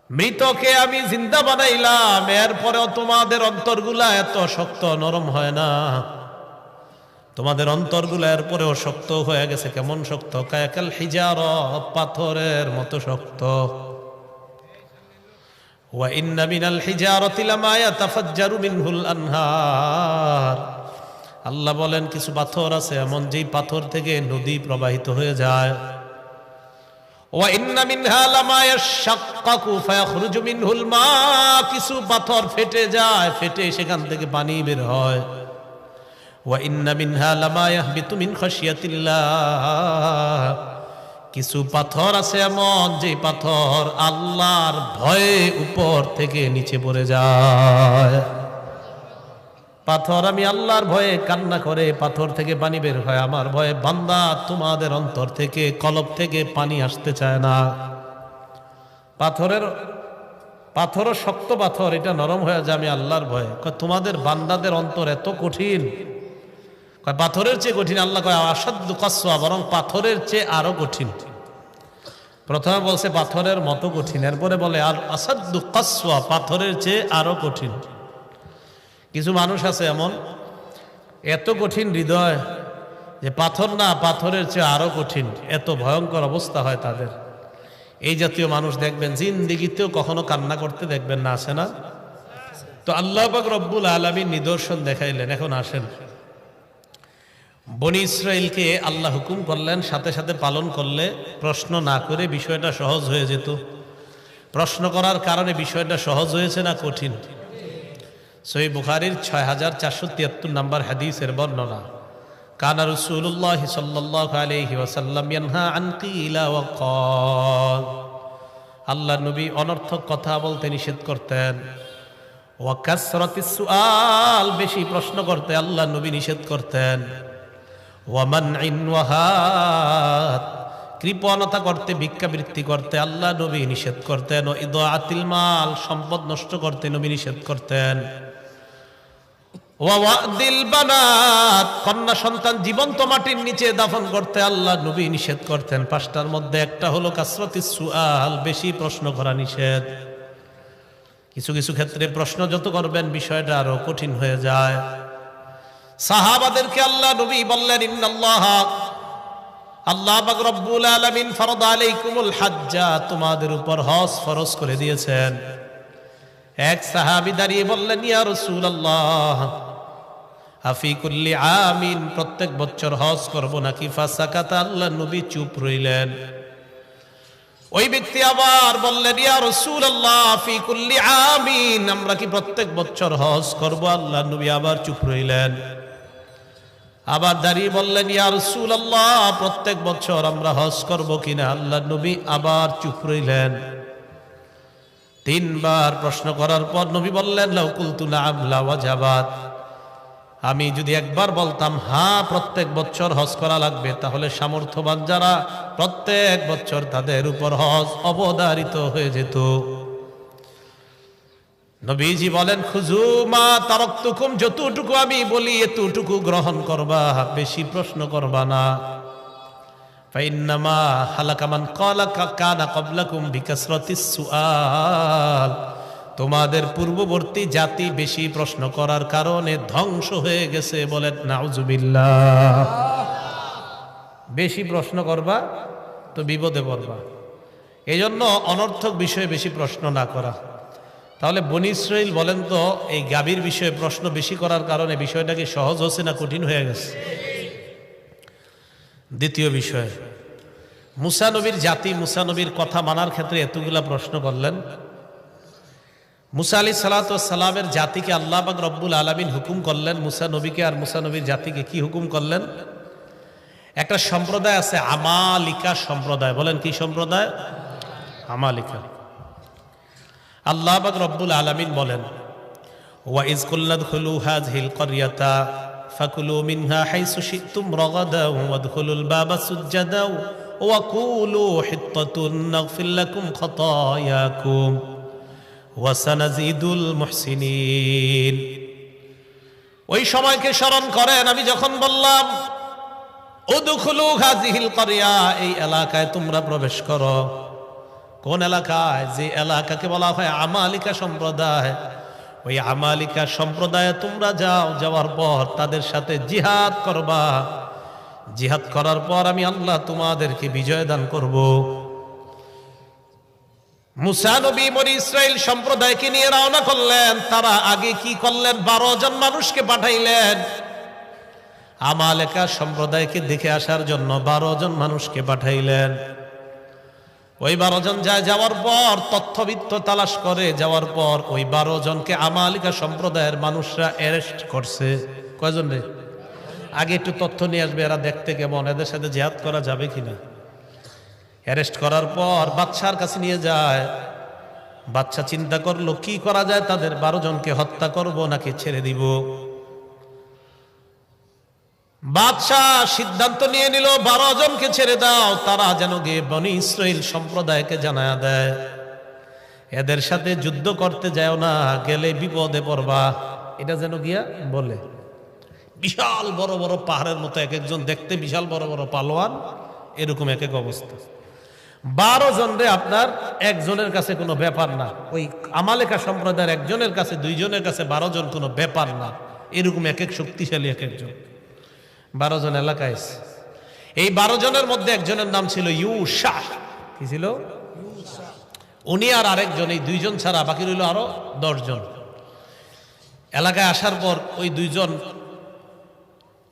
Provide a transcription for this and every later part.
মৃতকে আমি জিন্দা বানাইলাম, এরপরেও তোমাদের অন্তরগুলা এত শক্ত নরম হয় না। তোমাদের অন্তরগুলা এরপরেও শক্ত হয়ে গেছে। কেমন শক্ত? কায়াকাল হিজারত, পাথরের মতো শক্ত। ওয়া ইন্না মিনাল হিজারতি লামা ইয়াতাফাজ্জারু মিনহুল আনহার। আল্লাহ বলেন কিছু পাথর আছে এমন, যেই পাথর থেকে নদী প্রবাহিত হয়ে যায়। ওয়া ইন্না মিনহা লামা ইয়াশাক্কাকু ফায়াখরুজু মিনহুল মা। কিছু পাথর ফেটে যায়, ফেটে সেখান থেকে পানি বের হয়। ওয়া ইন্না মিনহা লামা ইয়াহবিতু মিন খাশিয়াতিল্লাহ। কিছু পাথর আছে এমন, যে পাথর আল্লাহর ভয়ে উপর থেকে নিচে পড়ে যায়। পাথর আমি আল্লাহর ভয়ে কান্না করে পাথর থেকে পানি বের হয় আমার ভয়ে। বান্দা, তোমাদের অন্তর থেকে, কলব থেকে পানি আসতে চায় না। পাথরও শক্ত পাথর, এটা নরম হয়ে যায় আমি আল্লাহর ভয়ে। তোমাদের বান্দাদের অন্তর এত কঠিন, পাথরের চেয়ে কঠিন। আল্লাহ কয় আসাদ্দু কাসওয়া, বরং পাথরের চেয়ে আরো কঠিন। প্রথমে বলছে পাথরের মতো কঠিন, এরপরে বলে আর আসাদ্দু কাসওয়া, পাথরের চেয়ে আরো কঠিন। কিছু মানুষ আছে এমন, এত কঠিন হৃদয় যে পাথর না, পাথরের চেয়ে আরো কঠিন, এত ভয়ঙ্কর অবস্থা হয় তাদের। এই জাতীয় মানুষ দেখবেন জিন্দেগিতেও কখনো কান্না করতে দেখবেন না, আসে না? তো আল্লাহ পাক রব্বুল আলামিন নিদর্শন দেখাইলেন। এখন আসেন, বনি ইসরাইলকে আল্লাহ হুকুম করলেন, সাথে সাথে পালন করলে প্রশ্ন না করে বিষয়টা সহজ হয়ে যেত। প্রশ্ন করার কারণে বিষয়টা সহজ হয়েছে না কঠিন? সহিহ বুখারীর 6473 নম্বর হাদিসের বর্ণনা, কানা রাসূলুল্লাহ সাল্লাল্লাহু আলাইহি ওয়াসাল্লাম ইয়ানহা আন কিলা ওয়া ক্বাল। আল্লাহর নবী অনর্থক কথা বলতে নিষেধ করতেন। ওয়া কাসরাতিস সুআল, বেশি প্রশ্ন করতে আল্লাহর নবী নিষেধ করতেন। ওয়া মানইন ওয়া হাত, কৃপণতা করতে, ভিক্ষাবৃত্তি করতে আল্লাহ নবী নিষেধ করতেন। ও ইদাআতিল মাল, সম্পদ নষ্ট করতে নবী নিষেধ করতেন। ওয়া ওয়াদিল বানাত, কন্যা সন্তান জীবন্ত মাটির নিচে দাফন করতে আল্লাহ নবী নিষেধ করতেন। পাঁচটার মধ্যে একটা হলো কাসরাতিস সুআল, বেশি প্রশ্ন করা নিষেধ। কিছু কিছু ক্ষেত্রে প্রশ্ন যত করবেন বিষয়টা আরো কঠিন হয়ে যায়। সাহাবাদেরকে আল্লাহ নবী বললেন, ইন্নাল্লাহা, আল্লাহ পাক রব্বুল আলামিন ফরদা আলাইকুমুল হাজ্জা, তোমাদের উপর হজ ফরজ করে দিয়েছেন। এক সাহাবী দাঁড়িয়ে বললেন, ইয়া রাসূলুল্লাহ, আফি কুল্লি আমিন, প্রত্যেক বছর হজ করব নাকি? ফাসাকাতা, আল্লাহ নবী চুপ রইলেন। ওই ব্যক্তি আবার বললেন, ইয়া রাসূলুল্লাহ, আফি কুল্লি আমিন, আমরা কি প্রত্যেক বছর হজ করব? আল্লাহ নবী আবার চুপ রইলেন। আবার দাঁড়িয়ে বললেন, ইয়া রাসূলুল্লাহ, প্রত্যেক বছর আমরা হজ করব কিনা? আল্লাহ নবী আবার চুপ রইলেন। তিনবার প্রশ্ন করার পর নবী বললেন, লাউ কুলতু না'আম লাওয়াজাবাত, আমি যদি একবার বলতাম হ্যাঁ প্রত্যেক বছর হজ করা লাগবে, তাহলে সামর্থ্যবান যারা প্রত্যেক বছর তাদের উপর হজ অবধারিত হয়ে যেত। নবীজি বলেন, খুযু মা তারাকতুকুম, যতটুকু আমি বলি এতটুকু গ্রহণ করবা, বেশি প্রশ্ন করবা না। ফাইন্নামা হালাকা মান ক্বালা কানা ক্বাবলাকুম বিকাসরাতিস সুআল, তোমাদের পূর্ববর্তী জাতি বেশি প্রশ্ন করার কারণে ধ্বংস হয়ে গেছে। বলেন নাউজুবিল্লাহ। বেশি প্রশ্ন করবা তো বিপদে পড়বা। এই জন্য অনর্থক বিষয়ে বেশি প্রশ্ন না করা। তাহলে বনি ইসরাইল বলেন তো, এই গাভীর বিষয়ে প্রশ্ন বেশি করার কারণে বিষয়টা কি সহজ হচ্ছে না কঠিন হয়ে গেছে? দ্বিতীয় বিষয়, মুসা নবীর জাতি, মুসা নবীর কথা মানার ক্ষেত্রে এতগুলা প্রশ্ন করলেন। মুসা আলাইহিস সালাতু ওয়াস সালামের জাতিকে আল্লাহ পাক রব্বুল আলামিন হুকুম করলেন, মুসা নবীকে আর মুসা নবীর জাতিকে কি হুকুম করলেন? একটা সম্প্রদায় আছে আমালিকা সম্প্রদায়। বলেন কি সম্প্রদায়? আমালিকা। আল্লাহ পাক রব্বুল আলামিন বলেন, ওয়া ইয কুল্লা দুখুলু হাযিহিল ক্বরিয়াতা ফাকুলু মিনহা হাইসু শি'তুম রাগাদা ওয়াদখুলুল বাবা সুজ্জাদা ওয়া কুলু হিত্তাতুন নাগফির লাকুম খাতায়াকুম ওয়া সানাজিদুল মুহসিনিন। ওই সময়কে স্মরণ করেন, আমি যখন বললাম উদখুলু হাযিহিল ক্বরিয়া, এই এলাকায় তোমরা প্রবেশ করো। কোন এলাকায়? যে এলাকাকে বলা হয় আমালিকা সম্প্রদায়। ওই আমালিকা সম্প্রদায়ে তোমরা যাও, যাওয়ার পর তাদের সাথে জিহাদ করবা। জিহাদ করার পর আমি আল্লাহ তোমাদেরকে বিজয় দান করব। মুসা নবী বনি ইসরাইল সম্প্রদায়কে নিয়ে রওনা করলেন। তারা আগে কি করলেন? 12 জন মানুষকে পাঠাইলেন আমালেকা সম্প্রদায়কে দেখে আসার জন্য। 12 জন মানুষকে পাঠাইলেন। ওই 12 জন যাওয়ার পর তথ্যবিত্ত তালাশ করে যাওয়ার পর ওই 12 জনকে আমালিকা সম্প্রদায়ের মানুষরা অ্যারেস্ট করছে। কয়জন রে? আগে একটু তথ্য নিয়ে আসবে, এরা দেখতে কেমন, এদের সাথে জিহাদ করা যাবে কিনা। অ্যারেস্ট করার পর বাদশার কাছে নিয়ে যায়। বাদশা চিন্তা করলো কি করা যায়, তাদের 12 জনকে হত্যা করব নাকি ছেড়ে দিব। বাদশাহ সিদ্ধান্ত নিয়ে নিল 12 জনকে ছেড়ে দাও, তারা যেন গিয়ে বনি ইসরাইল সম্প্রদায়কে জানায়া দেয় এদের সাথে যুদ্ধ করতে যাও না, গেলে বিপদে পড়বা। এটা যেন গিয়া বলে। বিশাল বড় বড় পাহাড়ের মতো এক একজন দেখতে, বিশাল বড় বড় পালোয়ান, এরকম এক এক অবস্থা। 12 জন রে আপনার একজনের কাছে কোনো ব্যাপার না। ওই আমালেকা সম্প্রদায়ের একজনের কাছে, 2 জনের কাছে 12 জন কোনো ব্যাপার না। এরকম এক এক শক্তিশালী এক একজন। 12 জন এলাকায়। এই 12 জনের মধ্যে একজনের নাম ছিল ইউশা। কি ছিল? উনি আর আরেকজন, এই 2 জন ছাড়া বাকি রইল আরো 10 জন। এলাকায় আসার পর ওই 2 জন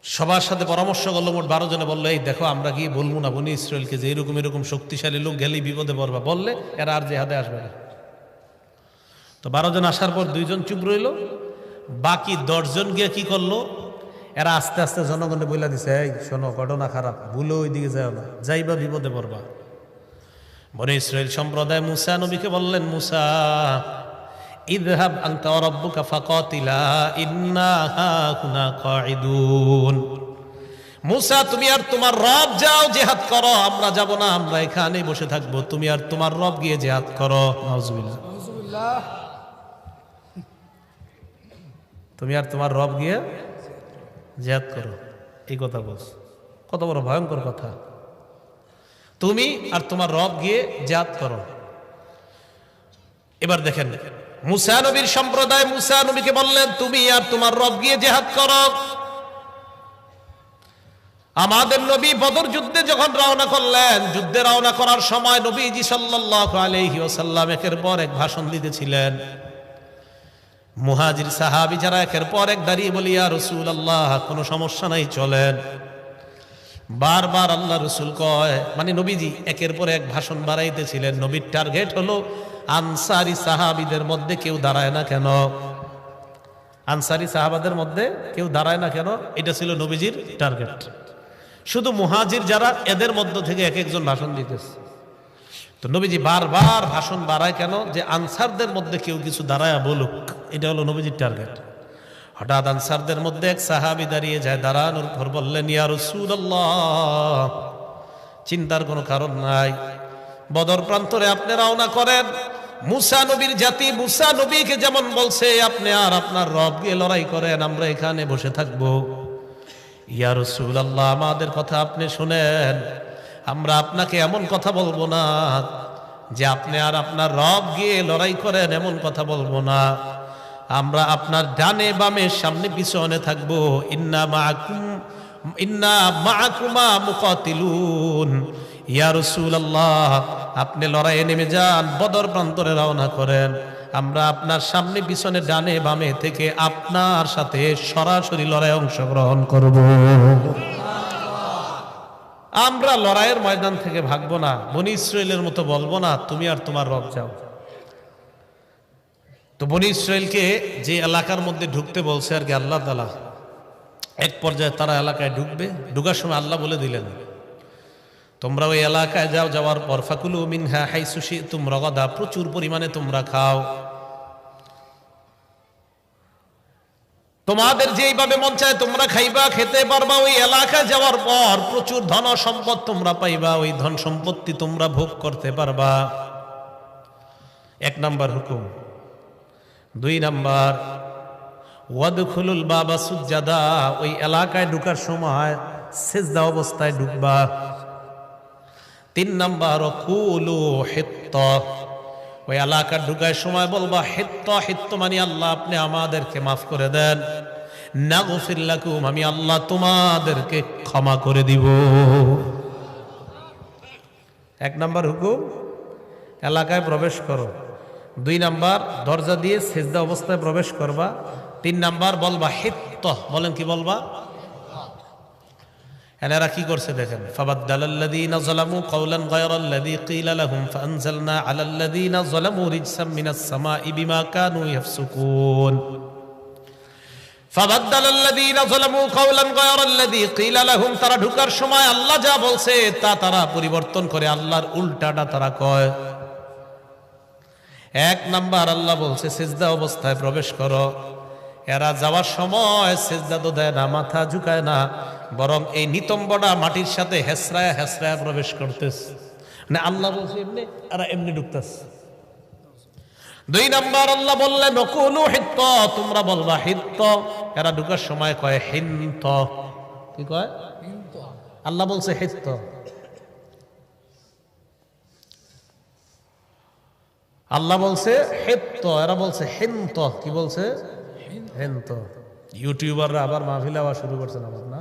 সবার সাথে পরামর্শ করলো। মোট 12 জনে বললো, এই দেখো আমরা গিয়ে বলবো না বনি ইসরায়েলকে যে এরকম এরকম শক্তিশালী লোক, গেলেই বিপদে পড়বা, বললে এরা আর জেহাদে আসবে না। তো 12 জন আসার পর 2 জন চুপ রইল। বাকি 10 জন গিয়ে কি করলো? এরা আস্তে আস্তে জনগণে বলে দিছে, এই শোনো, ঘটনা খারাপ, ভুলে ওই দিকে যাও না, যাইবা বিপদে পড়বা। বনি ইসরাইল সম্প্রদায় মুসা নবীকে বললেন, মুসা ইযহাব আনতা ওয়া রাব্বুকা ফাকাতিলা ইন্না হাকুনা কাঈদুন। মুসা তুমি আর তোমার রব যাও, জিহাদ করো, আমরা যাব না, আমরা এখানেই বসে থাকবো। তুমি আর তোমার রব গিয়ে জিহাদ করো। নাউজুবিল্লাহ। তুমি আর তোমার রব গিয়ে জিহাদ করো, এই কথা বলছ। কত বড় ভয়ঙ্কর কথা। তুমি আর তোমার রব গিয়ে জিহাদ করো। এবার দেখেন মুসা নবীর সম্প্রদায় মুসা নবীকে বললেন, তুমি আর তোমার রব গিয়ে জিহাদ করো। আমাদের নবী বদর যুদ্ধে যখন রওনা করলেন, যুদ্ধে রওনা করার সময় নবীজি সাল্লাল্লাহু আলাইহি ওয়াসাল্লাম একের পর এক ভাষণ দিতেছিলেন। মুহাজির সাহাবী যারা একের পর এক দাঁড়িয়ে বলি, ইয়া রাসূলুল্লাহ, কোনো সমস্যা নাই, চলেন। বারবার আল্লাহ রসুল কয়, মানে নবীজি একের পর এক ভাষণ বাড়াইতেছিলেন। নবীর টার্গেট হলো আনসারি সাহাবীদের মধ্যে কেউ দাঁড়ায় না কেন, আনসারি সাহাবাদের মধ্যে কেউ দাঁড়ায় না কেন, এটা ছিল নবীজির টার্গেট। শুধু মুহাজির যারা, এদের মধ্য থেকে এক একজন ভাষণ দিতেছে। তো নবীজি বারবার ভাষণ বাড়ায় কেন? যে আনসারদের মধ্যে কেউ কিছু দাঁড়ায় বলুক, এটা হলো নবীজির টার্গেট। হঠাৎ আনসারদের মধ্যে এক সাহাবী দাঁড়িয়ে যায়, দাঁড়ানোর পর বললেন, ইয়া রাসূলুল্লাহ, চিন্তার কোনো কারণ নাই, বদর প্রান্তরে আপনি রওনা করেন। মুসা নবীর জাতি মুসা নবীকে যেমন বলছে, আপনি আর আপনার রব গিয়ে লড়াই করেন, আমরা এখানে বসে থাকবো। ইয়া রাসূলুল্লাহ, আমাদের কথা আপনি শুনেন, আমরা আপনাকে এমন কথা বলবো না যে আপনি আর আপনার রব গিয়ে লড়াই করেন, এমন কথা বলবো না। আমরা আপনার ডানে বামে সামনে পিছনে থাকবো। ইন্না মাআকুমা মুকাতিলুন। ইয়া রাসূলুল্লাহ, আপনি লড়াইয়ে নেমে যান, বদর প্রান্তরে রওনা করেন, আমরা আপনার সামনে পিছনে ডানে বামে থেকে আপনার সাথে সরাসরি লড়াইয়ে অংশগ্রহণ করব। আমরা লড়াইয়ের ময়দান থেকে ভাগবো না, বনি ইসরাইলের মতো বলবো না তুমি আর তোমার রব যাও। তো বনি ইসরাইলকে যে এলাকার মধ্যে ঢুকতে বলছে আর কি আল্লাহ তাআলা, এক পর্যায়ে তারা এলাকায় ঢুকবে। ঢুকার সময় আল্লাহ বলে দিলেন, তোমরা ওই এলাকায় যাও, যাওয়ার পর ফাকুলু মিনহা হাইসু শি'তুম রাগাদা, প্রচুর পরিমাণে তোমরা খাও, তোমাদের যেইভাবে মন চায় তোমরা খাইবা, খেতে পারবা। ওই এলাকায় যাওয়ার পর প্রচুর ধন সম্পদ তোমরা পাইবা, ওই ধন সম্পত্তি তোমরা ভোগ করতে পারবা। 1 নাম্বার হুকুম। 2 নাম্বার, ওয়াদখুলুল বাবা সুজ্জাদা, ওই এলাকায় ঢুকার সময় সিজদা অবস্থায় ঢুকবা। 3 নাম্বার, কুলু হিত্ত। ওই এলাকার ঢুকার সময় বলবা হিত্ত, হিত্ত মানে আল্লাহ আপনি আমাদেরকে মাফ করে দেন, নাগফির লাকুম আমি আল্লাহ তোমাদেরকে ক্ষমা করে দিব। এক নাম্বার হুকুম, এলাকায় প্রবেশ করো। 2 নাম্বার, দরজা দিয়ে সিজদা অবস্থায় প্রবেশ করবা। 3 নাম্বার বলবা হিত্ত। বলেন কি বলবা? এনারা কি করছে দেখেন, ফাবাদদালাল্লাযীনা যালামু কাওলান গায়রাল্লাযী ক্বিলা লাহুম ফাআনজালনা আলাল্লাযীনা যালামু রিজসাম মিনাস সামাই বিমা কানু ইয়াফসুকুন। ফাবাদদালাল্লাযীনা যালামু কাওলান গায়রাল্লাযী ক্বিলা লাহুম, তারা ঢোকার সময় আল্লাহ যা বলছে তা তারা পরিবর্তন করে, আল্লাহর উল্টাটা তারা কয়। 1 নাম্বার আল্লাহ বলছে সিজদা অবস্থায় প্রবেশ করো। এরা যাওয়ার সময় সিজদা তো দেয় না, মাথা ঝুঁকায় না, বরং এই নিতম্বটা মাটির সাথে হেসরায়া হেসরায়া প্রবেশ করতেছে। মানে আল্লাহ বলছে এমনি, এরা এমনি ঢুকতেছে। 2 নাম্বার আল্লাহ বললেন নকুলু হিত্ত, তোমরা বলবা হিত্ত। এরা ঢুকার সময় কয় হিন্ত। কি কয়? আল্লাহ বলছে হিত্ত, আল্লাহ বলছে হিত্ত, এরা বলছে হিন্ত। কি বলছে? হিন্ত। ইউটিউবাররা আবার মাহফিল আওয়া শুরু করছেন আমার না।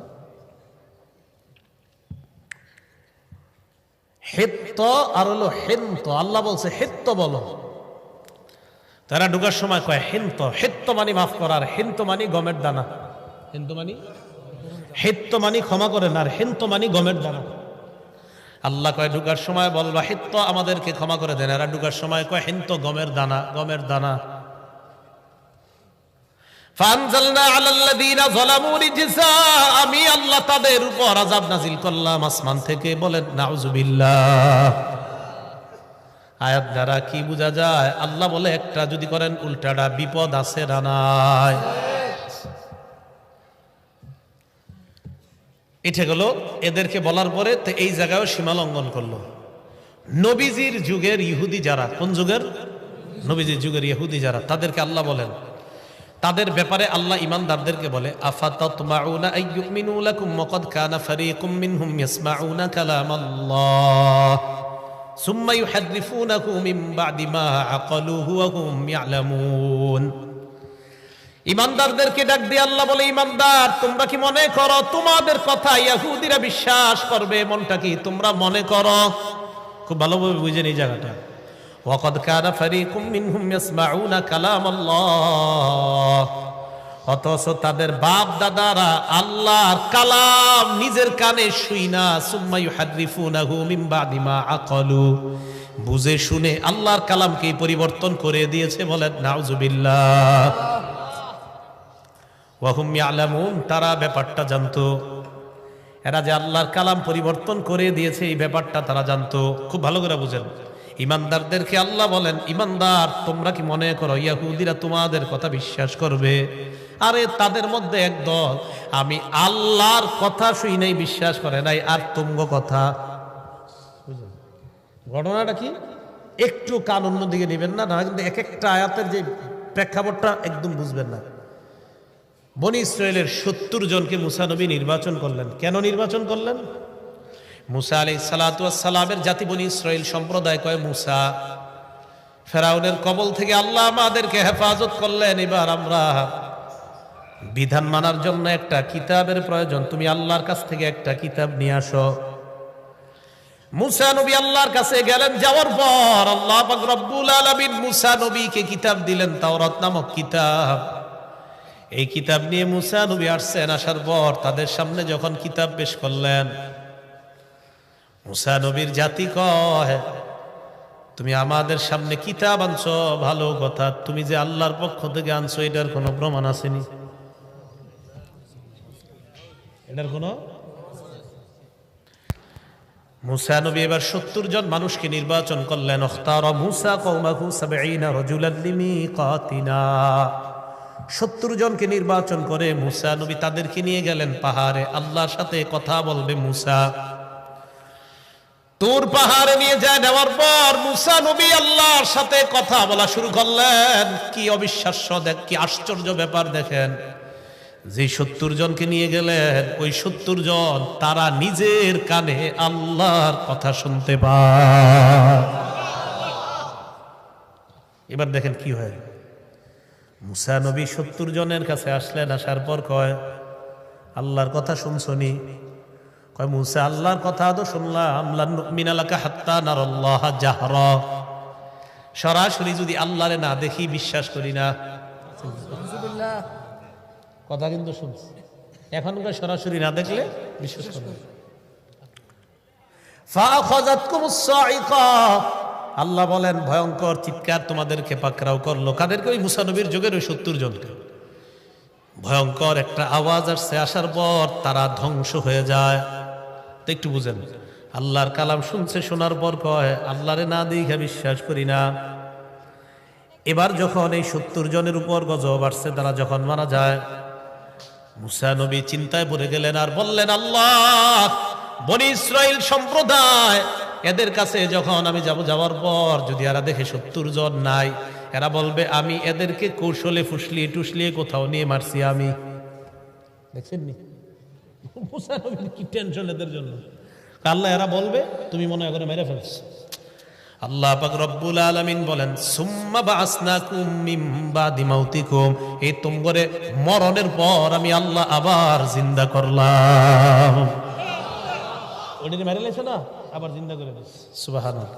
হিত্ত আর হলো হিন্ত। আল্লাহ বলছে হিত্ত বলো, তারা ঢুকার সময় কয় হিন্ত। হিত্ত মানে মাফ করার, হিন্ত মানে গমের দানা। হিন্ত মানে, হিত্ত মানে ক্ষমা করেন, আর হিন্ত মানে গমের দানা। আল্লাহ কয় ঢুকার সময় বলবা হিত্ত আমাদেরকে ক্ষমা করে দেন, এরা ঢুকার সময় কয় হিন্ত গমের দানা, গমের দানা। ফাআনজালনা আলাল্লাযীনা যালামু রিজসা, আমি আল্লাহ তাদের উপর আযাব নাজিল করলাম আসমান থেকে। বলেন নাউযুবিল্লাহ। আয়াত দ্বারা কি বোঝা যায়? আল্লাহ বলে একটা যদি করেন উল্টাটা বিপদ আছে না নাই? এটা গেল এদেরকে বলার পরে তো এই জায়গায়ও সীমা লঙ্ঘন করলো। নবীজির যুগের ইহুদি যারা, কোন যুগের? নবীজির যুগের ইহুদি যারা, তাদেরকে আল্লাহ বলেন, তাদের ব্যাপারে আল্লাহ ইমানদারদেরকে বলে আফাতাতমাউনা আইয়ুমিনু লাকুম ওয়াকাদ কানা ফারীকুম মিনহুম ইয়াসমাউনা কালামাল্লাহ সুম্মা ইউহাররিফুনাহু মিন বা'দি মা আকালুহু ওয়া হুম ইয়ালামুন। ইমানদারদেরকে ডাক দিয়ে আল্লাহ বলে, ইমানদার তোমরা কি মনে করো তোমাদের কথা ইহুদিরা বিশ্বাস করবে? মনটা কি তোমরা মনে করো? খুব ভালোভাবে বুঝেন এই জায়গাটা। ওয়াকাদ কানা ফারীকুম মিনহুম ইয়াসমাউনা কালামাল্লাহ, অথচ তাদের বাপ দাদারা আল্লাহর কালাম নিজের কানে শুইনা সুম্মা ইউহাররিফুনাহু মিন বা'দি মা আকালু, বুঝে শুনে আল্লাহর কালামকে পরিবর্তন করে দিয়েছে। বলেন নাউযুবিল্লাহ। ওয়া হুম ইয়ালামুন, তারা ব্যাপারটা জানতো। এরা যে আল্লাহর কালাম পরিবর্তন করে দিয়েছে এই ব্যাপারটা তারা জানতো। খুব ভালো করে বুঝেন। ইমানদারদেরকে আল্লাহ বলেন, ইমানদার তোমরা কি মনে করো ইহুদিরা তোমাদের কথা বিশ্বাস করবে? আরে তাদের মধ্যে এক দল আমি আল্লাহর কথা শুই নাই, বিশ্বাস করে নাই, আর তুঙ্গ কথা। ঘটনাটা কি একটু কান অন্যদিকে নেবেন না, না কিন্তু এক একটা আয়াতের যে প্রেক্ষাপটটা একদম বুঝবেন না। বনি ইসরায়েলের 70 জনকে মুসা নবী নির্বাচন করলেন। কেন নির্বাচন করলেন? মুসা আলাইহিস সালাতু ওয়াস সালামের জাতি বনি ইসরাইল সম্প্রদায় কয় মুসা ফেরাউনের কবল থেকে আল্লাহ আমাদেরকে হেফাজত করলেন, এবার আমরা বিধান মানার জন্য একটা কিতাবের প্রয়োজন, তুমি আল্লাহর কাছ থেকে একটা কিতাব নিয়ে আসো। মুসা নবী আল্লাহর কাছে গেলেন, যাওয়ার পর আল্লাহ পাক রব্বুল আলামিন মুসা নবীকে কিতাব দিলেন, তাওরাত নামক কিতাব। এই কিতাব নিয়ে মুসা নবী আসছেন, আসার পর তাদের সামনে যখন কিতাব পেশ করলেন, মুসা নবীর জাতি কয় তুমি আমাদের সামনে কিতাব আনছো ভালো কথা, তুমি যে আল্লাহর পক্ষ থেকে আনছো এটার কোনো প্রমাণ আসেনি? এটার কোনো? মুসা নবী এবার 70 জন মানুষকে নির্বাচন করলেন। ইখতারা মুসা কওমাহু 70 রাজুলান লিমিকাতিনা, 70 জনকে নির্বাচন করে মুসা নবী তাদেরকে নিয়ে গেলেন পাহাড়ে, আল্লাহর সাথে কথা বলবে। মুসা তুর পাহাড়ে নিয়ে যায়, নেওয়ার পর মুসা নবী আল্লাহর সাথে কথা বলা শুরু করলেন। কি অবিশ্বাস্য, দেখ কি আশ্চর্য ব্যাপার দেখেন। যে 70 জনকে নিয়ে গেলেন ওই 70 জন তারা নিজের কানে আল্লাহর কথা শুনতে পায়। এবার দেখেন কি হয়। মুসা নবী 70 জনের কাছে আসলেন, আসার পর কয় আল্লাহর কথা শুনছনি? কয় মুসা আল্লাহর কথা তো শুনলাম, লান নুমিনা লাকা হাত্তা নারাল্লাহা জাহরা, সরাসরি যদি আল্লাহরে না দেখি বিশ্বাস করি না। কথা কিন্তু শুনছি, এখনকার সরাসরি না দেখলে বিশ্বাস করি না। ফাআখাযাতকুমুস সাইকা, আল্লাহ বলেন ভয়ঙ্কর চিৎকার তোমাদেরকে পাকড়াও করলো। কাদেরকে? ওই মুসা নবীর যুগের ওই 70 জনকে। ভয়ঙ্কর একটা আওয়াজ আসছে, আসার পর তারা ধ্বংস হয়ে যায়। তো একটু বুঝেন, আল্লাহর কালাম শুনছে, শোনার পর কয় আল্লাহরে না দেখে বিশ্বাস করি না। এবার যখন এই 70 জনের উপর গজব আসছে, তারা যখন মারা যায়, মুসা নবী চিন্তায় পড়ে গেলেন আর বললেন আল্লাহ, বনি ইসরাইল সম্প্রদায়, এদের কাছে যখন আমি যাওয়ার পর যদি এরা দেখে 70 জন নাই, এরা বলবে আমি এদেরকে কৌশলে ফুসলিয়ে টুসলিয়ে কোথাও নিয়ে মারছি। আমি দেখছেন নি মুসা নবীর কি টেনশন এদের জন্য। আল্লাহ এরা বলবে তুমি মনে করে মেরে ফেলছো। আল্লাহ পাক রব্বুল আলামিন বলেন সুম্মা বাসনাকুম মিন বাদি মাউতিকুম, এই তোমরে মরণের পর আমি আল্লাহ আবার জিন্দা করলাম। ওইটা মেরে লেছে না, আবার জিন্দা করে দিস। সুবহানাল্লাহ।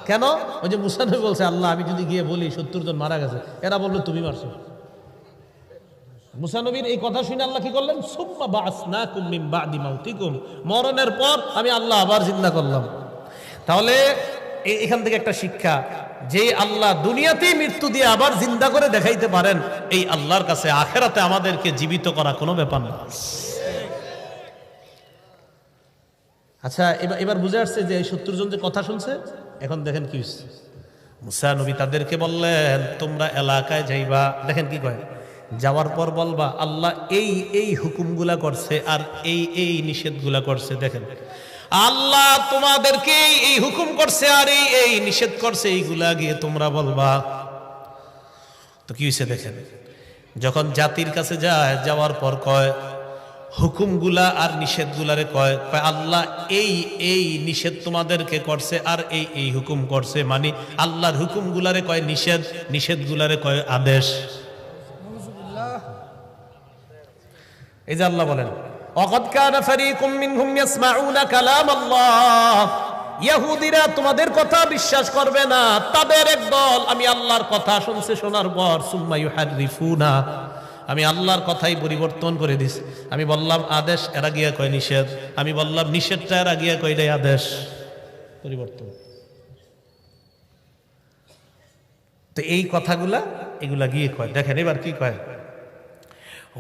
কেন? ওই যে মুসা নবী বলছে আল্লাহ আমি যদি গিয়ে বলি 70 জন মারা গেছে, এরা বলবে তুমি মারছো। মুসা নবীর এই কথা শুনে আল্লাহ কি করলেন? সুম্মা বাসনাকুম মিন বাদি মাউতিকুম, মরণের পর আমি আল্লাহ আবার জিন্দা করলাম। তাহলে এখান থেকে একটা শিক্ষা, যে আল্লাহ দুনিয়াতেই মৃত্যু দিয়ে আবার জিন্দা করে দেখাইতে পারেন, এই আল্লাহর কাছে আখেরাতে আমাদেরকে জীবিত করা কোনো ব্যাপার না। আচ্ছা, এবার বুঝে আসছে যে এই 70 জন যে কথা শুনছে। এখন দেখেন কি হচ্ছে। মুসা নবী তাদেরকে বললেন তোমরা এলাকায় যাইবা, দেখেন কি কয়, যাওয়ার পর বলবা আল্লাহ এই এই হুকুমগুলা করছে আর এই এই নিষেধগুলা করছে। দেখেন আল্লাহ তোমাদেরকে এই হুকুম করছে আর এই এই নিষেধ করছে, এইগুলা গিয়ে তোমরা বলবা। তো কি হয়েছে দেখেন, যখন জাতির কাছে যায়, যাওয়ার পর কয় হুকুমগুলা আর নিষেধগুলারে কয় আল্লাহ এই এই নিষেধ তোমাদেরকে করছে আর এই এই হুকুম করছে, মানে আল্লাহর হুকুমগুলারে কয় নিষেধ, নিষেধগুলারে কয় আদেশ। এই যে আল্লাহ বলেন ওয়াকাদ কানা ফারীকুম মিনহুম ইয়াসমাউনা কালামাল্লাহ, ইহুদিরা তোমাদের কথা বিশ্বাস করবে না, তাদের একদল আমি আল্লাহর কথা শুনছে, শোনার পর সুম্মা ইউহাররিফুনা, আমি আল্লাহর কথাই পরিবর্তন করে দিছি। আমি বললাম আদেশ, এরা গিয়া কয় নিষেধ, আমি বললাম নিষেধটা, এরা গিয়া কয় এটাই আদেশ। পরিবর্তন। তো এই কথাগুলা এগুলা গিয়ে কয়। দেখেন এবার কি কয়,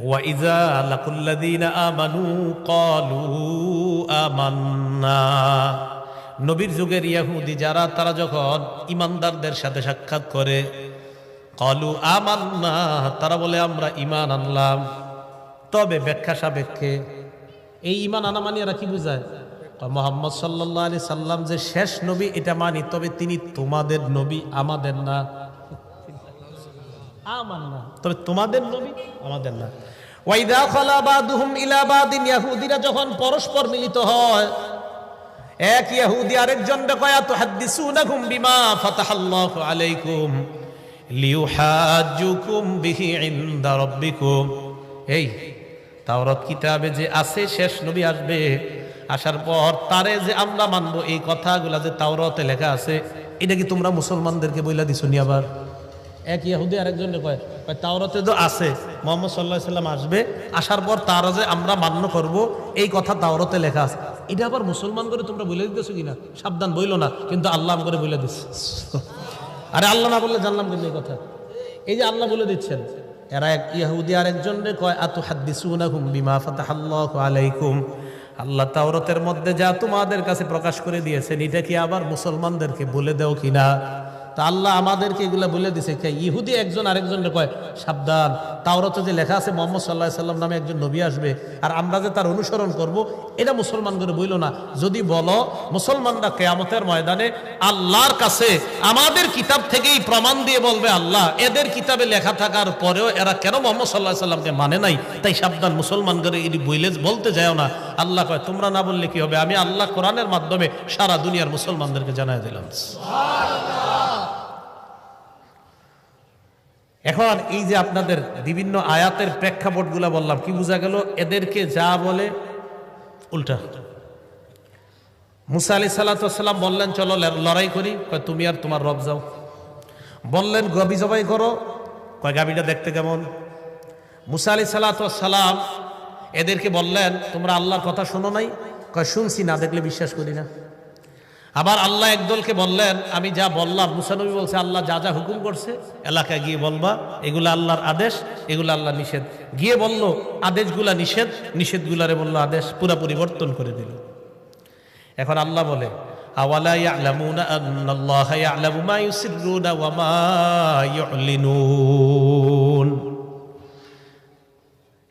ওয়াইযা লাকুল্লাযীনা আমানু ক্বালু আমান্না, নবীর যুগের ইহুদি যারা, তারা যখন ইমানদারদের সাথে সাক্ষাৎ করে, ক্বালু আমান্না, তারা বলে আমরা ঈমান আনলাম। তবে ব্যাখ্যা সাপেক্ষে এই ঈমান আনা মানে এরা কি বুঝায়? মুহাম্মদ সাল্লাল্লাহু আলাইহি সাল্লাম যে শেষ নবী এটা মানি, তবে তিনি তোমাদের নবী, আমাদের না। আমান্না, তবে তোমাদের নবী, আমাদের না। ওয়াইদা খালা বাদুহুম ইলা বাদিন, ইহুদিরা যখন পরস্পর মিলিত হয়, এক ইহুদি আরেকজনকে কয় তুহাদ্দিসুনাকুম বিমা ফাতাহাল্লাহু আলাইকুম লিউহাজ্জুকুম বিহি ইনদা রাব্বিকুম, এই তাওরাত কিতাবে যে আছে শেষ নবী আসবে, আসার পর তারে যে আমরা মানবো, এই কথাগুলা যে তাওরাতে লেখা আছে, এটা কি তোমরা মুসলমানদেরকে বইলা দিছো নি? আবার এক ইহুদি আরেকজনকে কয় তাওরাতে তো আছে মুহাম্মদ সাল্লাল্লাহু আলাইহি সাল্লাম আসবে, আসার পর তারা যে আমরা মান্য করব, এই কথা তাওরাতে লেখা আছে, এটা আবার মুসলমান করে তোমরা বলে দিতেছো কিনা? সাবধান, বইলো না, কিন্তু আল্লাহ করে বলে দিচ্ছে। আরে আল্লাহ না বললে জানলাম কিন্তু এই কথা। এই যে আল্লাহ বলে দিচ্ছেন, এরা এক ইহুদি আরেকজনকে কয় আতুহাদ্দিসুনাহুম বিমা ফাতাহাল্লাহু আলাইকুম, আল্লাহ তাওরাতের মধ্যে যা তোমাদের কাছে প্রকাশ করে দিয়েছেন, এটা কি আবার মুসলমানদেরকে বলে দাও কিনা? তা আল্লাহ আমাদেরকে এগুলা বলে দিছে। ইহুদি একজন আরেকজনকে কয় সাবধান, তাওরাতে যে লেখা আছে মুহাম্মদ সাল্লাল্লাহু আলাইহি সাল্লাম নামে একজন নবী আসবে, আর আমরা যে তার অনুসরণ করব, এটা মুসলমান করে বইল না। যদি বলো মুসলমানরা কিয়ামতের ময়দানে আল্লাহর কাছে আমাদের কিতাব থেকেই প্রমাণ দিয়ে বলবে আল্লাহ এদের কিতাবে লেখা থাকার পরেও এরা কেন মুহাম্মদ সাল্লাল্লাহু আলাইহি সাল্লামকে মানে নাই, তাই সাবধান, মুসলমান করে এটি বলতে যাও না। আল্লাহ কয় তোমরা না বললে কি হবে, আমি আল্লাহ কোরআনের মাধ্যমে সারা দুনিয়ার মুসলমানদেরকে জানাই দিলাম। এখন এই যে আপনাদের বিভিন্ন আয়াতের প্রেক্ষাপটগুলো বললাম, কি বোঝা গেল? এদেরকে যা বলে উল্টা। মুসা আলাইহিস সালাম বললেন চলো লড়াই করি, কয় তুমি আর তোমার রব যাও। বললেন গাবি জবাই করো, কয় গাবিটা দেখতে কেমন? মুসা আলাইহিস সালাম এদেরকে বললেন তোমরা আল্লাহর কথা শোনো নাই? কয় শুনছি, না দেখলে বিশ্বাস করি না। আবার আল্লাহ একদলকে বললেন আমি যা বললাম, মুসা নবী বলছে আল্লাহ যা যা হুকুম করছে এলাকায় গিয়ে বলবা, এগুলো আল্লাহর আদেশ, এগুলো আল্লাহ নিষেধ। গিয়ে বলল আদেশগুলা নিষেধ, নিষেধগুলারে বলল আদেশ, পুরা পরিবর্তন করে দিল। এখন আল্লাহ বলে আওয়ালা ইয়ালামুনা আন্নাল্লাহা ইয়ালামু মা ইউসিররুনা ওয়া মা ইউলিনুন,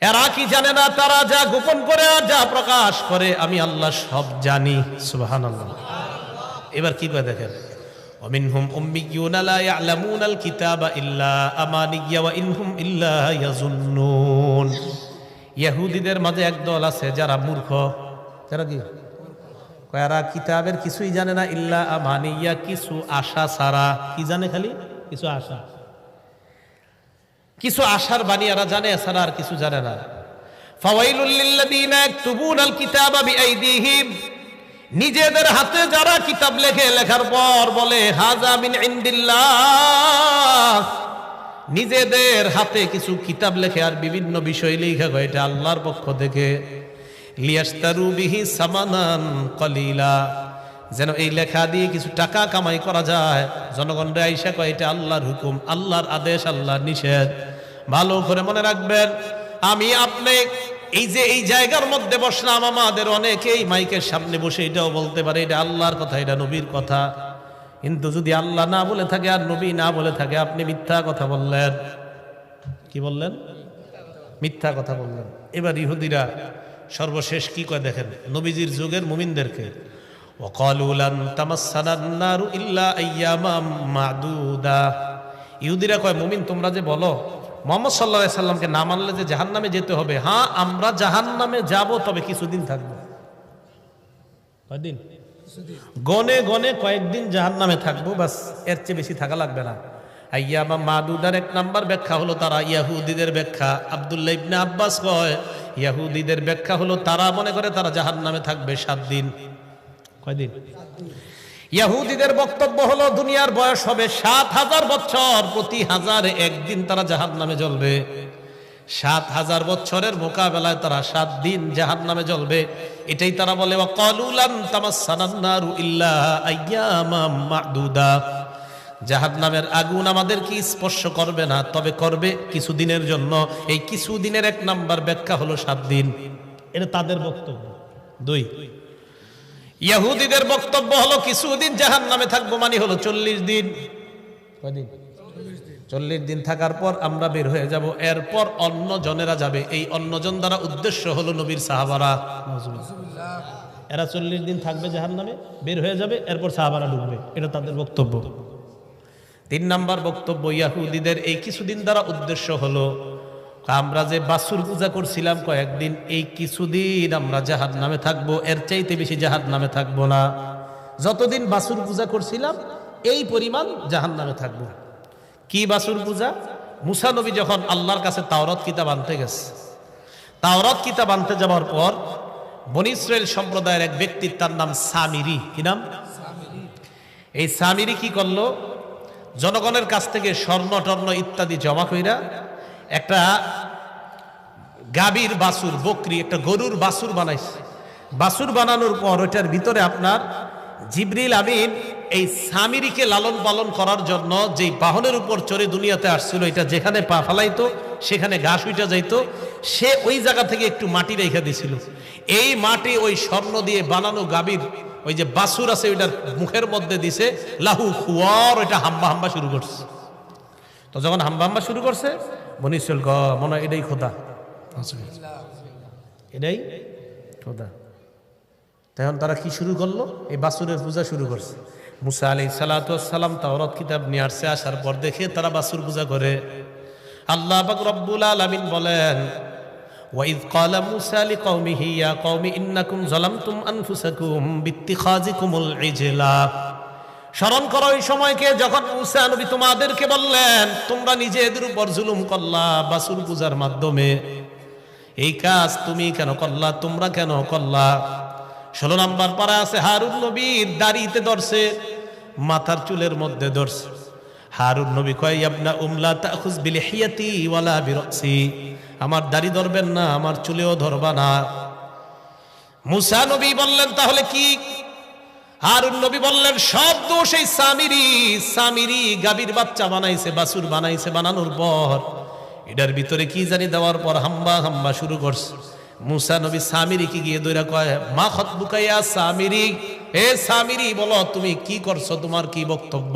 এরা কি জানে না তারা যা গোপন করে আর যা প্রকাশ করে আমি আল্লাহ সব জানি। সুবহানাল্লাহ। এবার কি করে দেখেন, ওয়ামিনহুম উম্মিয়ুনা লা ইয়ালামুনাল কিতাবা ইল্লা আমানিয়া ওয়া ইনহুম ইল্লা ইয়াজুন্নুন। ইহুদিদের মাঝে একদল আছে যারা মূর্খ, যারা কি কয়ারা কিতাবের কিছুই জানে না, ইল্লা আমানিয়া কিছু আশা ছাড়া। কি জানে? খালি কিছু আশা, কিছু আশার বাণী এরা জানে, এছাড়া আর কিছু জানে না। ফাওয়াইলুল লিল্লাযীনা ইয়াকতুবুনাল কিতাবা বিআইদিহিম, নিজেদের হাতে যারা কিতাব লেখে, লেখার পর বলে হাযা মিন ইনদিল্লাহ, নিজেদের হাতে কিছু কিতাব লেখে আর বিভিন্ন বিষয় লেখা হয় এটা আল্লাহর পক্ষ থেকে। লিয়াশতারু বিহি সামানান কলিলা, যেন এই লেখা দিয়ে কিছু টাকা কামাই করা যায়। জনগণরা আইসা কয় এটা আল্লাহর হুকুম, আল্লাহর আদেশ, আল্লাহর নিষেধ। ভালো করে মনে রাখবেন, আমি আপনি এই যে এই জায়গার মধ্যে বসলাম, আমাদের অনেকেই মাইকের সামনে বসে এটাও বলতে পারে এটা আল্লাহর কথা, এটা নবীর কথা। কিন্তু যদি আল্লাহ না বলে থাকে আর নবী না বলে থাকে, আপনি মিথ্যা কথা বললেন। কি বললেন? মিথ্যা কথা বললেন। এবার ইহুদিরা সর্বশেষ কি কয় দেখেন, নবীজির যুগের মুমিনদেরকে, ওয়াকালু লান তামাসসানান নারু ইল্লা আইয়ামাম মাদুদা। ইহুদিরা কয় মুমিন তোমরা যে বলো মুহাম্মদ সাল্লাল্লাহু আলাইহি সাল্লামকে না মানলে যে জাহান্নামে যেতে হবে, হ্যাঁ আমরা জাহান্নামে যাব, তবে কিছুদিন থাকবো। কয়দিন? গনে গনে কয়েকদিন জাহান্নামে থাকবো, বাস, এর চেয়ে বেশি থাকা লাগবে না। আইয়ামা মাদুদার এক নাম্বার ব্যাখ্যা হলো তারা ইয়াহুদিদের ব্যাখ্যা। আব্দুল্লাহ ইবনে আব্বাস কয় ইয়াহুদিদের ব্যাখ্যা হলো তারা মনে করে তারা জাহান্নামে থাকবে 7 দিন। কয়দিন? ইয়াহুদিদের বক্তব্য হলো দুনিয়ার বয়স হবে 7000 বছর, প্রতি 1000 একদিন তারা জাহান্নামে জ্বলবে। 7000 বছরের মোকাবেলায় তারা 7 দিন জাহান্নামে জ্বলবে, এটাই তারা বলে ওয়াকালু লান তামাসসানান নারু ইল্লা আইয়ামাম মাদুদা। জাহান্নামের আগুন আমাদেরকে স্পর্শ করবে না, তবে করবে কিছুদিনের জন্য। এই কিছুদিনের এক নাম্বার ব্যাখ্যা হলো 7 দিন। এটা তাদের বক্তব্য। 2, ইহুদিদের বক্তব্য হলো কিছুদিন জাহান্নামে থাকবো, মানে হলো 40 দিন। কয়দিন? 40 দিন থাকার পর আমরা বের হয়ে যাব, এরপর অন্য জনেরা যাবে। এই অন্যজন দ্বারা উদ্দেশ্য হলো নবীর সাহাবারা। এরা 40 দিন থাকবে জাহান্নামে, বের হয়ে যাবে, এরপর সাহাবারা ঢুকবে। এটা তাদের বক্তব্য। 3 নাম্বার বক্তব্য ইহুদিদের, এই কিছুদিন দ্বারা উদ্দেশ্য হলো আমরা যে বাছুর পূজা করছিলাম কয়েকদিন, এই কিছুদিন আমরা জাহান্নামে থাকবো, এর চাইতে বেশি জাহান্নামে থাকবো না। যতদিন বাছুর পূজা করছিলাম এই পরিমাণ জাহান্নামে থাকবো। কি বাছুর পূজা? মুসা নবী যখন আল্লাহর কাছে তাওরাত কিতাব আনতে গেছে, তাওরাত কিতাব আনতে যাওয়ার পর বনী ইসরাইল সম্প্রদায়ের এক ব্যক্তি, তার নাম সামিরি। কি নাম? এই সামিরি কি করলো, জনগণের কাছ থেকে স্বর্ণ টর্ণ ইত্যাদি জমা কইরা একটা গাভীর বাছুর, বকরি, একটা গরুর বাছুর বানাইছে। বাছুর বানানোর পর ওইটার ভিতরে আপনার জিবরিল আমিন এই সামিরিকে লালন পালন করার জন্য যেই বাহনের উপর চড়ে দুনিয়াতে আসছিল, এটা যেখানে পা ফেলাইতো সেখানে ঘাস উইটা যাইতো, সে ওই জায়গা থেকে একটু মাটি রেখে দিছিল। এই মাটি ওই স্বর্ণ দিয়ে বানানো গাভীর ওই যে বাছুর আছে ওইটার মুখের মধ্যে দিছে, লাহু খুয়ার, ওইটা হাম্বা হাম্বা শুরু করছে। তো যখন হাম্বা হাম্বা শুরু করছে, বনী ইসরাইল মনে হয় এটাই খোদা, এটাই খোদা। তখন তারা কি শুরু করলো? এই বাছুরের পূজা শুরু করছে। মুসা আলাইহিস সালাতু ওয়াস সালাম তাওরাত কিতাব নিয়ে আসছে, আসার পর দেখে তারা বাছুর পূজা করে। আল্লাহ পাক রব্বুল আলামিন বলেন ওয়াইদ ক্বালা মুসা লিকওমিহি ইয়া কওমি ইন্নাকুম যালামতুম আনফুসাকুম বিত্তিখাযিকুমুল ইজলা স্মরণ করো ওই সময়কে যখন মুসা নবী তোমাদেরকে বললেন তোমরা নিজেদের উপর জুলুম করলা বাছুর পূজার মাধ্যমে, এই কাজ তুমি কেন করলা, তোমরা কেন করলা। 16 নম্বর পারা আছে হারুন নবীর দাড়িতে ধরছে, মাথার চুলের মধ্যে ধরছে। হারুন নবী কয় ইবনা উমলা তাখুজ বিলিহিয়াতি ওয়ালা বিরাসি, আমার দাড়ি ধরবেন না, আমার চুলেও ধরবা না। মুসা নবী বললেন তাহলে কি? হারুন নবী বললেন সব দোষ এই সামিরি গাভীর বাচ্চা বানাইছে, বাছুর বানাইছে, বানানোর পর এটার ভিতরে কি জানি দেওয়ার পর হাম্বা শুরু করছে। মুসা নবী সামিরিকে গিয়ে দইরা কয় মা খতবুকা ইয়া সামিরি, এ সামিরি বলো তুমি কি করছো, তোমার কি বক্তব্য?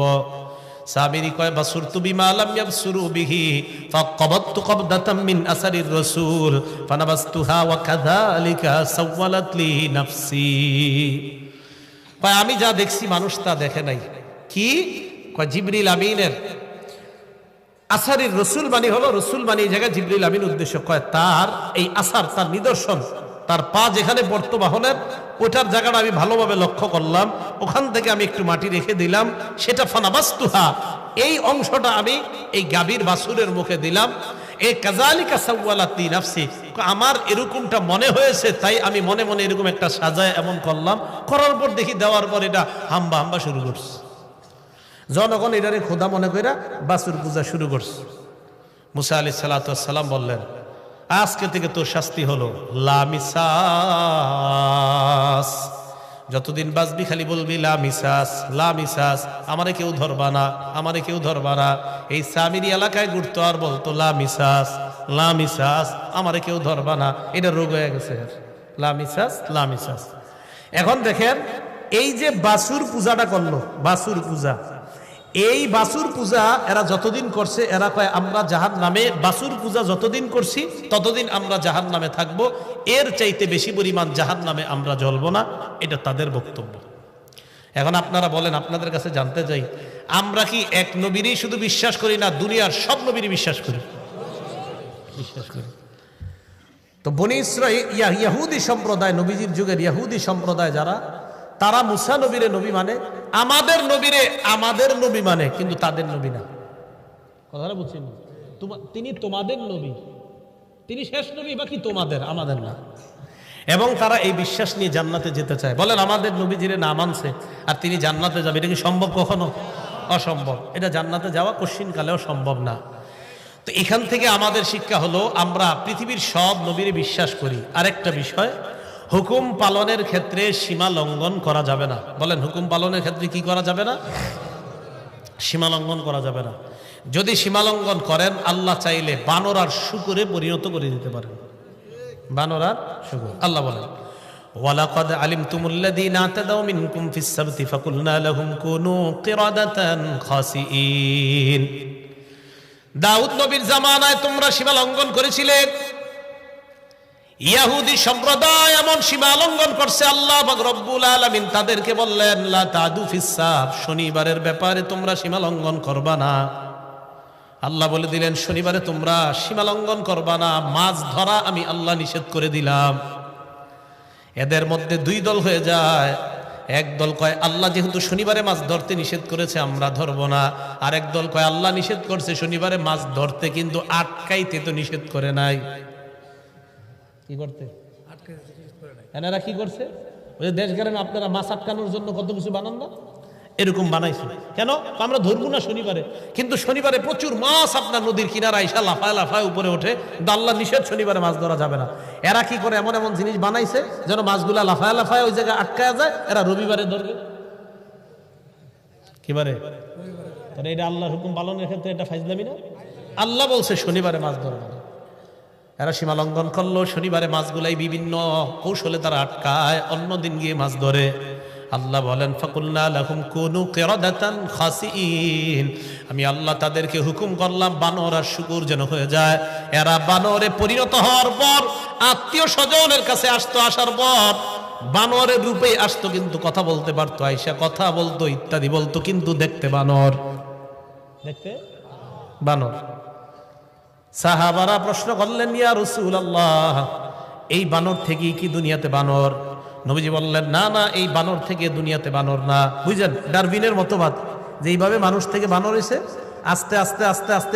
সামিরি কয় বাসুরতু বিমা লাম ইয়াবসুরু বিহি ফাকাবাতু কবদাতাম মিন আসারির রাসূল ফানাবাসতুহা ওয়া কাযালিকা সাওয়ালাত লি নাফসি। কয় আমি যা দেখছি মানুষ তা দেখে নাই। কি কয়? জিবরিল আমিনের আসারির রসুল বাণী হলো, রসুল বাণী এই জায়গায় জিবরিল আমিন উদ্দেশ্য। কয় তার এই আসার, তার নিদর্শন, তার পা যেখানে পড়তো বাহনের, ওটার জায়গাটা আমি ভালোভাবে লক্ষ্য করলাম, ওখান থেকে আমি একটু মাটি রেখে দিলাম, সেটা ফানাবাসতুহা, এই অংশটা আমি এই গাভীর বাছুরের মুখে দিলাম। এ কাযালিকা সাওয়ালাতি নাফসি, আমার এরকমটা মনে হয়েছে তাই আমি মনে মনে এরকম একটা সাজায় এমন করলাম। করার পর দেখি দেওয়ার পর এটা হাম্বা শুরু করছে। জনগণ এটারে খোদা মনে কইরা বাছুর পূজা শুরু করছে। মুসা আলাইহিস সালাতু ওয়াস সালাম বললেন আজকে থেকে তোর শাস্তি হলো লা মিসাস, যতদিন বাঁচবি খালি বলবি লা মিসাস, আমারে কেউ ধরবা না, আমারে কেউ ধরবা না। এই সামিরি এলাকায় ঘুরতো আর বলতো লা মিসাস, আমারে কেউ ধরবা না। এটা রোগ হয়ে গেছে লা মিসাস। এখন দেখেন এই যে বাছুর পূজাটা করলো, বাছুর পূজা, এই বাছুর পূজা এরা যতদিন করছে, এরা কয় আমরা জাহান্নামে, বাছুর পূজা যতদিন করছি ততদিন আমরা জাহান্নামে থাকবো, এর চাইতে বেশি পরিমাণ জাহান্নামে আমরা জ্বলবো না। এটা তাদের বক্তব্য। এখন আপনারা বলেন, আপনাদের কাছে জানতে চাই, আমরা কি এক নবীরই শুধু বিশ্বাস করি না দুনিয়ার সব নবীরই বিশ্বাস করি? তো বনি ইসরাঈল ইহুদি সম্প্রদায়, নবীজির যুগের ইহুদি সম্প্রদায় যারা, তারা মুসা নবীরে নবী মানে, আমাদের নবীরে আমাদের নবী মানে, কিন্তু তাদের নবী না। কথাটা বুঝছেন? তিনি তোমাদের নবী, তিনি শেষ নবী, বাকি তোমাদের, আমাদের না। এবং তারা এই বিশ্বাস নিয়ে জান্নাতে যেতে চায়। বলেন আমাদের নবীজিরে না মানছে আর তিনি জান্নাতে যাবে, এটা কি সম্ভব? কখনো অসম্ভব। এটা জান্নাতে যাওয়া কশ্চিনকালেও সম্ভব না। তো এখান থেকে আমাদের শিক্ষা হলো আমরা পৃথিবীর সব নবীরে বিশ্বাস করি। আরেকটা বিষয়, হুকুম পালনের ক্ষেত্রে সীমা লঙ্ঘন করা যাবে না। বলেন হুকুম পালনের ক্ষেত্রে কি করা যাবে না? সীমা লঙ্ঘন করা যাবে না। যদি সীমা লঙ্ঘন করেন, আল্লাহ চাইলে বানর আর শূকরে পরিণত করে দিতে পারেন। বানর আর শূকর। আল্লাহ বলেন ওয়ালাকাদ আলিমতুমুল্লাযীনা আতাদাউ মিনকুম ফিস সাবতি ফাকুলনা লাহুম কুনু কিরাদাতান খাসিইন। দাউদ নবীর জামানায় তোমরা সীমা লঙ্ঘন করেছিলে। ইহুদি সম্প্রদায় এমন সীমা লঙ্ঘন করছে, আল্লাহ পাক রব্বুল আলামিন তাদেরকে বললেন লা তাদু ফিস সাব, শনিবারের ব্যাপারে তোমরা সীমা লঙ্ঘন করবা না। আল্লাহ বলে দিলেন শনিবারে তোমরা সীমা লঙ্ঘন করবা না, মাছ ধরা আমি আল্লাহ নিষেধ করে দিলাম। এদের মধ্যে দুই দল হয়ে যায়। এক দল কয় আল্লাহ যেহেতু শনিবারে মাছ ধরতে নিষেধ করেছে আমরা ধরবো না, আর এক দল কয় আল্লাহ নিষেধ করছে শনিবারে মাছ ধরতে, কিন্তু আটকাইতে তো নিষেধ করে নাই। কি করতে? এনারা কি করছে? ওই দেশ গেলেন আপনারা মাছ আটকানোর জন্য কত কিছু বানান না, এরকম বানাইছে। কেন? আমরা ধরবো না শনিবারে, কিন্তু শনিবারে প্রচুর মাছ আপনার নদীর কিনারা আইসা লাফায় উপরে ওঠে, কিন্তু আল্লাহ নিষেধ শনিবারে মাছ ধরা যাবে না। এরা কি করে? এমন এমন জিনিস বানাইছে যেন মাছগুলা লাফায় ওই জায়গায় আটকায় যায়, এরা রবিবারে ধরবে। কিবারে? তাহলে এটা আল্লাহর হুকুম পালনের ক্ষেত্রে এটা ফাইজলামি না? আল্লাহ বলছে শনিবারে মাছ ধরবে না, এরা সীমা লঙ্ঘন করলো। শনিবারে মাছগুলাই বিভিন্ন কৌশলে তারা আটকায়, অন্য দিন গিয়ে মাছ ধরে। আল্লাহ বলেন ফাকুলনা লাহুম কুনু কিরাদাতান খাসিইন, আমি আল্লাহ তাদেরকে হুকুম করলাম বানর আর শূকর যেন হয়ে যায়। এরা বানরে পরিণত হওয়ার পর আত্মীয় স্বজনের কাছে আসতো, আসার পর বানরের রূপে আসতো, কিন্তু কথা বলতে পারতো, আইসা কথা বলতো, ইত্যাদি বলতো, কিন্তু দেখতে বানর, দেখতে বানর। সাহাবারা প্রশ্ন করলেন ইয়া রাসূলুল্লাহ, এই বানর থেকেই কি দুনিয়াতে বানর? নবীজি বললেন, না না, এই বানর থেকে দুনিয়াতে বানর না। বুঝলেন, ডারউইনের মতবাদ যে এইভাবে মানুষ থেকে বানর হয়েছে, আস্তে আস্তে আস্তে আস্তে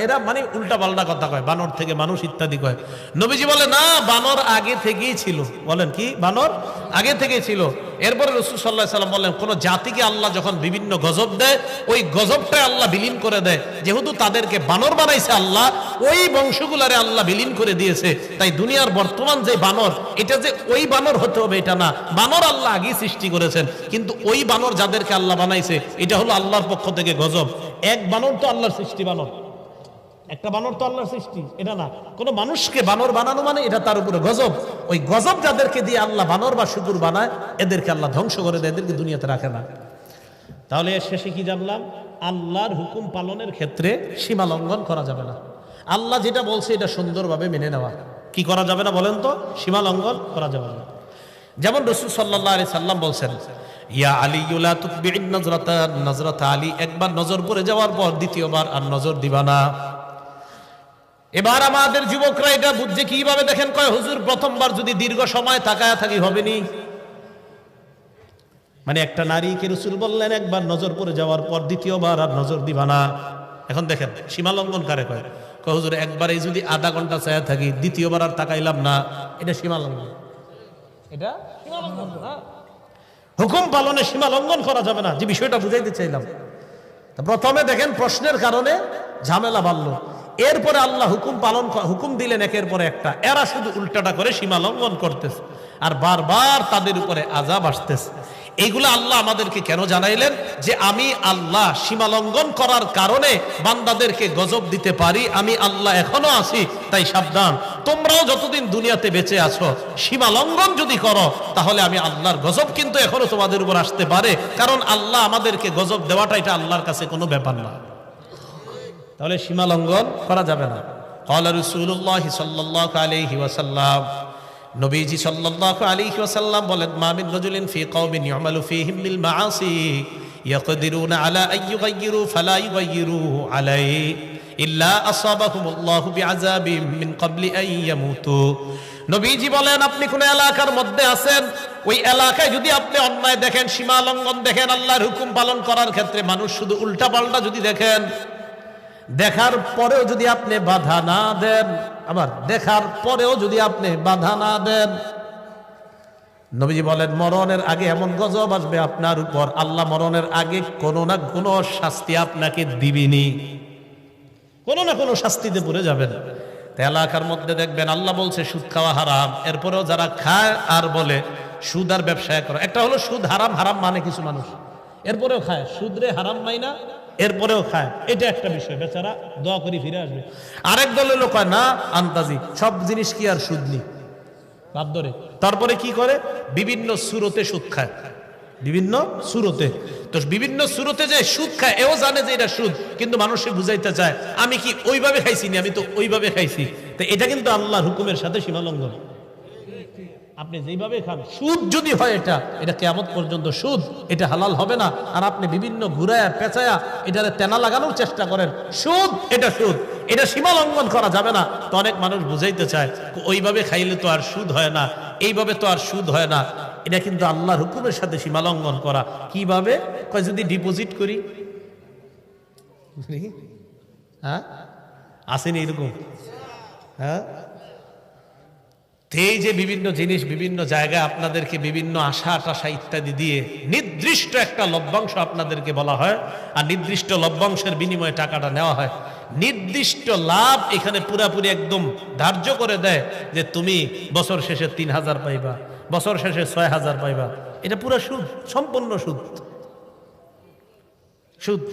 এরা মানে উল্টা পাল্টা কথা কয়, বানর থেকে মানুষ ইত্যাদি কয়। নবীজি বলে, না, বানর আগে থেকেই ছিল। বলেন কি? বানর আগে থেকেই ছিল। এরপরে রাসূল সাল্লাল্লাহু আলাইহি ওয়াসাল্লাম বললেন, কোন জাতিকে আল্লাহ যখন বিভিন্ন গজব দেয়, ওই গজবটাই আল্লাহ বিলীন করে দেয়। যেহেতু তাদেরকে বানর বানাইছে আল্লাহ, ওই বংশগুলারে আল্লাহ বিলীন করে দিয়েছে। তাই দুনিয়ার বর্তমান যে বানর, এটা যে ওই বানর হতে হবে এটা না। বানর আল্লাহ আগেই সৃষ্টি করেছেন, কিন্তু ওই বানর যাদেরকে আল্লাহ বানাইছে, এটা হলো আল্লাহর পক্ষ থেকে গজব। এক বানর তো আল্লাহর সৃষ্টি, বানর একটা বানর তো আল্লাহর সৃষ্টি, এটা না। কোন মানুষকে বানর বানানো মানে এটা তার উপরে গজব। ওই গজব যাদেরকে দিয়ে আল্লাহ বানর বা শুকুর বানায়, এদেরকে আল্লাহ ধ্বংস করে দেয়, এদেরকে দুনিয়াতে রাখে না। তাহলে এর শেষে কি জানলাম? আল্লাহর হুকুম পালনের ক্ষেত্রে সীমা লঙ্ঘন করা যাবে না। আল্লাহ যেটা বলছে এটা সুন্দরভাবে মেনে নেওয়া। কি করা যাবে না বলেন তো? সীমা লঙ্ঘন করা যাবে না। যেমন রাসূল সাল্লাল্লাহু আলাইহি সাল্লাম বলছেন, ইয়া আলী লা তুতবি'ন নজরাতা আলী, একবার নজর পড়ে যাওয়ার পর দ্বিতীয়বার আর নজর দিবা না। এবার আমাদের যুবকরা এটা বুঝছে কিভাবে দেখেন, কয় হুজুর প্রথমবার যদি দীর্ঘ সময় তাকায়া থাকি হবে নি, মানে একটা নারীকে রাসূল বললেন একবার নজর পড়ে যাওয়ার পর দ্বিতীয়বার আর নজর দিবা না। এখন দেখেন সীমা লঙ্ঘন কারে কয়? কয় হুজুর একবারে যদি আধা ঘন্টা চায়া থাকি, দ্বিতীয়বার আর তাকাইলাম না, এটা সীমা লঙ্ঘন। এটা সীমা লঙ্ঘন না। হুকুম পালনে সীমা লঙ্ঘন করা যাবে না, যে বিষয়টা বুঝাইতে চাইলাম। প্রথমে দেখেন প্রশ্নের কারণে ঝামেলা বাড়লো, এরপরে আল্লাহ হুকুম দিলেন একের পরে একটা। এরা শুধু উল্টাটা করে সীমা লঙ্ঘন করতেছে, আর বারবার তাদের উপরে আযাব আসতেছে। এইগুলো আল্লাহ আমাদেরকে কেন জানাইলেন? যে আমি আল্লাহ সীমা লঙ্ঘন করার কারণে বান্দাদেরকে গজব দিতে পারি, আমি আল্লাহ এখনো আছি। তাই সাবধান, তোমরাও যতদিন দুনিয়াতে বেঁচে আছো, সীমা লঙ্ঘন যদি করো, তাহলে আমি আল্লাহর গজব কিন্তু এখনো তোমাদের উপর আসতে পারে। কারণ আল্লাহ আমাদেরকে গজব দেওয়াটা এটা আল্লাহর কাছে কোনো ব্যাপার না। তাহলে সীমা লঙ্ঘন করা যাবে না। ক্বালা রাসূলুল্লাহ সাল্লাল্লাহু আলাইহি ওয়াসাল্লাম, নবীজি সাল্লাল্লাহু আলাইহি ওয়াসাল্লাম বলেন, মা মিন রাজুলিন ফি কওমিন ইউমালু ফীহিম বিল মাআসি ইয়াকদিরুনা আলা আন ইউগাইয়িরু ফালা ইউগাইয়িরু আলাইহি ইল্লা আসাবাহুমুল্লাহু বিআযাবিম মিন ক্বাবলি আন ইয়ামুতু। নবীজি বলেন, আপনি কোন এলাকার মধ্যে আছেন, ওই এলাকায় যদি আপনি অন্যায় দেখেন, সীমা লঙ্ঘন দেখেন, আল্লাহর হুকুম পালন করার ক্ষেত্রে মানুষ শুধু উল্টা পাল্টা যদি দেখেন, দেখার পরেও যদি আপনি বাধা না দেন, আবার দেখার পরেও যদি আপনি বাধা না দেন, নবীজি বলেন মরণের আগে এমন গজব আসবে আপনার উপর, আল্লাহ মরণের আগে কোনো না কোনো শাস্তি আপনাকে দিবেনি, কোনো না কোনো শাস্তিতে পড়ে যাবেন। এলাকার মধ্যে দেখবেন আল্লাহ বলছে সুদ খাওয়া হারাম, এরপরেও যারা খায় আর বলে সুদ আর ব্যবসায় করে। একটা হলো সুদ হারাম, হারাম মানে কিছু মানুষ, এরপরেও খায়, সুদরে হারাম মাইনা এরপরেও খায়, এটা একটা বিষয়, বেচারা দোয়া করি ফিরে আসবে। আরেক দলের লোক হয় না আন্তাজি, সব জিনিস কি আর সুদ নি বাদ ধরে, তারপরে কি করে বিভিন্ন সুরতে সুদ খায়, বিভিন্ন সুরতে। তো বিভিন্ন সুরতে যে সুদ খায়, এও জানে যে এটা সুদ, কিন্তু মানুষকে বুঝাইতে চায় আমি কি ওইভাবে খাইছি না, আমি তো ওইভাবে খাইছি। তো এটা কিন্তু আল্লাহর হুকুমের সাথে সীমা লঙ্ঘন। আপনি যেইভাবে খান, সুদ যদি হয় এটা কিয়ামত পর্যন্ত সুদ, এটা হালাল হবে না। আর আপনি বিভিন্ন ঘুরায়া পেঁচায়া এটারে তেনা লাগানোর চেষ্টা করেন, সুদ, এটা সুদ, এটা সীমা লঙ্ঘন করা যাবে না। তো অনেক মানুষ বুঝাইতে চায় ওইভাবে খাইলে তো আর সুদ হয় না, এইভাবে তো আর সুদ হয় না। এটা কিন্তু আল্লাহর হুকুমের সাথে সীমা লঙ্ঘন করা। কিভাবে? কয় যদি ডিপোজিট করি, হ্যাঁ আসেনি এরকম, হ্যাঁ। এই যে বিভিন্ন জিনিস বিভিন্ন জায়গায় আপনাদেরকে বিভিন্ন আশা টাশা ইত্যাদি দিয়ে নির্দিষ্ট একটা লভ্যাংশ আপনাদেরকে বলা হয়, আর নির্দিষ্ট লভ্যাংশের বিনিময়ে টাকাটা নেওয়া হয়। নির্দিষ্ট লাভ এখানে পুরাপুরি একদম ধার্য করে দেয় যে তুমি বছর শেষে ৩,০০০ পাইবা, বছর শেষে ৬,০০০ পাইবা। এটা পুরো সুদ, সম্পূর্ণ সুদ, সুদ।